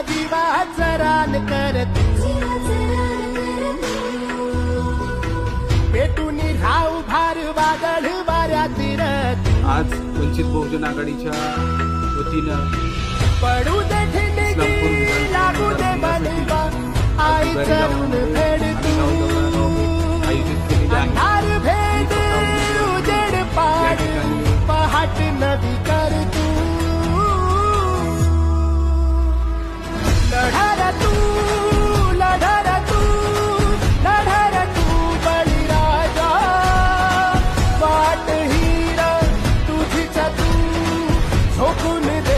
जीवाचं रान कर तू, पेटून राहू भार वादळ वाऱ्यातील आज वंचित बहुजन आघाडीच्या वतीनं पडू दे ठिणगी लागू दे बलिबा आईचं ऋण फेड तू, आयोजित केलेले आहे. अंधार भेद उजेड पाड पहाट नदी कर तू, लढा तू लढा तू लढा तू बळीराजा, वाट हिरा तुझीच तू झोकून दे